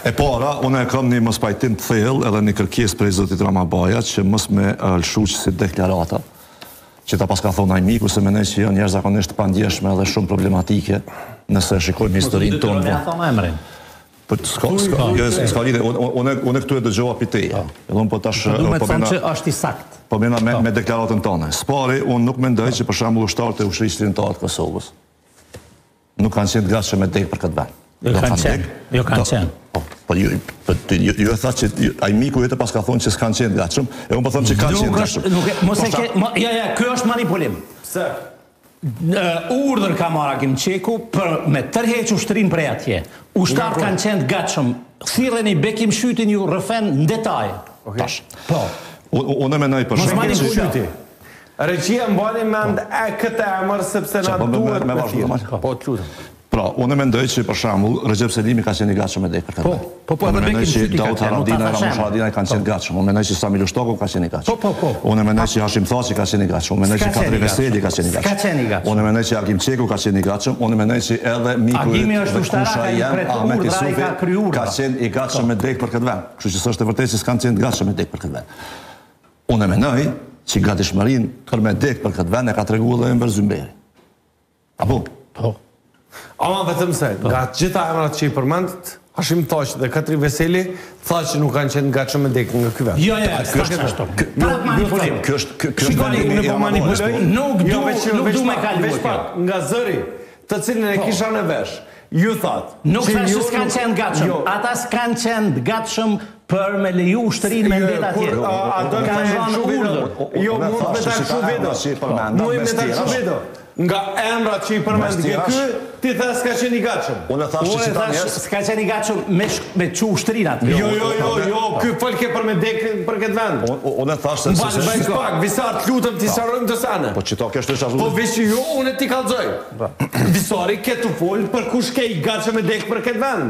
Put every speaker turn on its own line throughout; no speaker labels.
E para, unë e kam një mospajtim të thellë edhe një kërkesë prej zotit Ramabaja që mos me lëshuq si deklarata, që ta pas ka thonë ajmiku se mendoj që janë jashtëzakonisht të pandjeshme dhe shumë problematike nëse shikojmë historinë tonë. Po s'ka lidhje, unë këtu e dëgjova piteja. Edhe unë po tash
po them që është i saktë.
Po mena me deklaratën tonë. Spari, unë nuk mendoj që për shembull ushtarët e ushtrisë shqiptare të Kosovës nuk kanë qenë të gatshëm me dek për këtë vend.
Jo kanë qenë.
Po ju e tha që ajmiku jetë pas ka thonë që s'kanë qenë të gatshëm, e unë po them që kanë qenë të gatshëm.
Ja, ky është manipulim. Pse? Urdhër ka marrë Hakim Qeku për me tërheq ushtrinë prej atje. Ushtarët kanë qenë të gatshëm. Thirreni Bekim Shytin ju rrëfen në detaj.
Tash. Po. Unë mendoj për
shembull Regjia mbani mend këtë emër sepse na duhet me vazhdim. Po të lutem.
Pra, unë mendoj që për shembull Recep Selimi ka qenë i gatshëm me dek për këtë.
Po, edhe Bekim Shyti
Daud Haradinaj, Ramush Haradinaj kanë qenë gatshëm. Unë mendoj që Samil Ushtokov ka qenë i gatshëm.
Po.
Unë mendoj që Hashim Thaçi ka qenë i gatshëm. Unë mendoj që Kadri Veseli ka qenë i gatshëm. Unë mendoj që Hakim Qeku ka qenë i gatshëm. Unë mendoj që edhe miku Ahmet Isufi ka qenë i gatshëm me dek për këtë vend. Kështu që s'është e vërtetë që s'kanë qenë të gatshëm me dek për këtë vend. Unë mendoj që gatishmërinë për me dek për këtë vend e ka treguar edhe Enver Zymberi. Apo?
Po.
Ama vetëm se, nga gjitha emrat që i përmendët, Hashim Thaçi dhe Kadri Veseli tha që nuk kanë qenë gatshëm me dek në ky vend.
Jo, prap manipulim. Shikoni, unë po manipuloj, nuk du me kalu kjo.
Nga zëri, të cilin e kisha në vesh, ju thatë.
Nuk thash që s'kanë qenë gatshëm, ata s'kanë qenë gatshëm për me leju ushtërinë me ndet atje. Kanë dhënë urdhër.
Jo, mund me ta kshu video. Mund me ta kshu video. Nga emrat që i përmendë ky, ti tha s'ka qenë i gatshëm.
Unë thash
s'ka qenë i gatshëm me çu ushtërinë atje.
Jo, ky folke për me dek për këtë vend.
Unë thash se
Mbaj pak, Visar, të lutem ti sarojmë të sane.
Po çito kjo është ashtu.
Po veç jo, unë ti kallzoj. Visari ke të fol për kush ke i gatshëm me dek për këtë vend.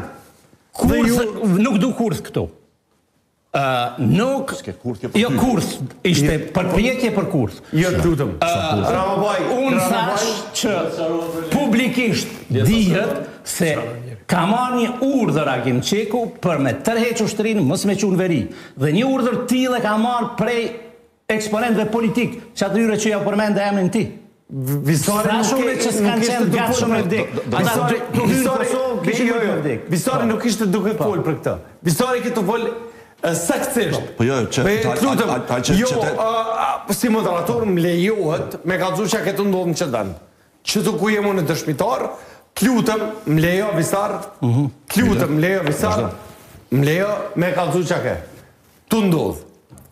Nuk du kurth këtu. Nuk... Jo, kurth. Ishte përpjekje për kurth.
Jo, të lutem. Ramabaj.
Unë thash që publikisht dihet se ka marrë një urdhër Hakim Qeku për me tërheq ushtrinë, mos me çunë veri. Dhe një urdhër tillë ka marrë prej eksponentëve politik, që atyre që ja përmendë emrin ti.
Visari nuk ishte duke fol për këtë. Visari këtë fol saktësisht.
Po jo,
si moderator më lejohet me kallëzu që këtë ndodhë në qëtë vend. Që të ku jem unë dëshmitar, të lutem më lejo Visar, të lutem më lejo Visar, më lejo me kallëzu që ke. Të ndodhë.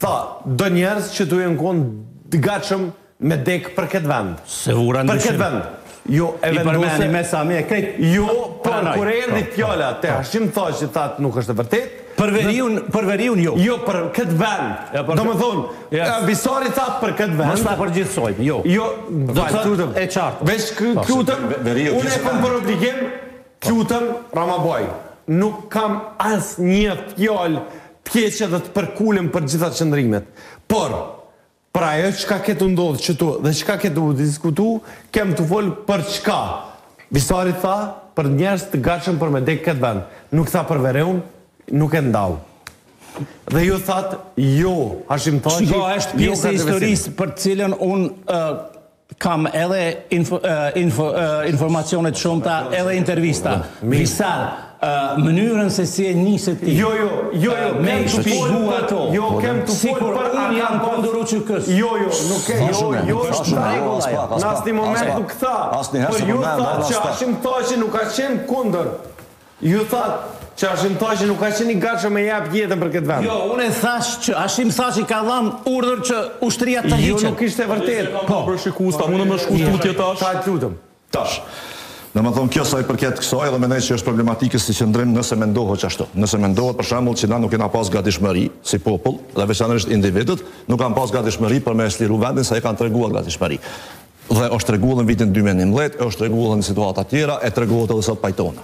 Tha, do njerës që të jenë konë të gatshëm me dek për këtë vend.
Se vura në
për këtë vend. Jo,
i përmeni me sa me krejt.
Jo, për kur erdhi fjala te Hashim Thaçi thatë nuk është e vërtet.
Për veriun jo.
Jo, për këtë vend. Do më thonë, Visari thatë për këtë vend.
Mos ta përgjithsojmë, jo.
Jo, lutem.
E qartë.
Veç lutem, unë e kam për obligim, lutem Ramabaj. Nuk kam as një fjalë të keqe dhe të përkulem për gjitha qëndrimet. Por, pra ajo çka ketë ndodhë qëtu dhe çka ketë u diskutu, kem të folë për çka. Visari tha për njerëz të gatshëm për me dek këtë vend. Nuk tha për vereun, nuk e ndau. Dhe ju thatë, jo, Hashim Thaçi.
Shiko, është pjesë e historisë për cilën unë kam edhe informacionet shumëta, edhe intervista. Visar, mënyrën se si e njëse ti.
Jo,
me i shpigu ato.
Jo, kem të folë për
unë jam pënduru që kësë.
Jo, nuk e, jo, është në regulla. Në asni moment nuk tha. Për ju thatë që Hashim Thaçi nuk ka qenë kundër. Ju thatë që Hashim Thaçi nuk ka qenë i gatshëm me jap jetën për këtë vend.
Jo, unë e thash që Hashim Thaçi ka dhënë urdhër që ushtria të hiqet.
Jo, nuk ishte vërtet.
Po, për shikues, ta mundë më shku tutje tash.
Ta lutem.
Tash. Në më thonë kjo sa i përket kësaj dhe mendoj që është problematike si qëndrim nëse mendohet që ashtu. Nëse mendohet për shembull që na nuk kena pas gatishmëri si popull dhe veçanërisht individët, nuk kanë pas gatishmëri për me sliru vendin sa i kanë treguar gatishmëri. Dhe është treguar në vitin 2011, është treguar në situata tjera, e treguar edhe sot pajtona.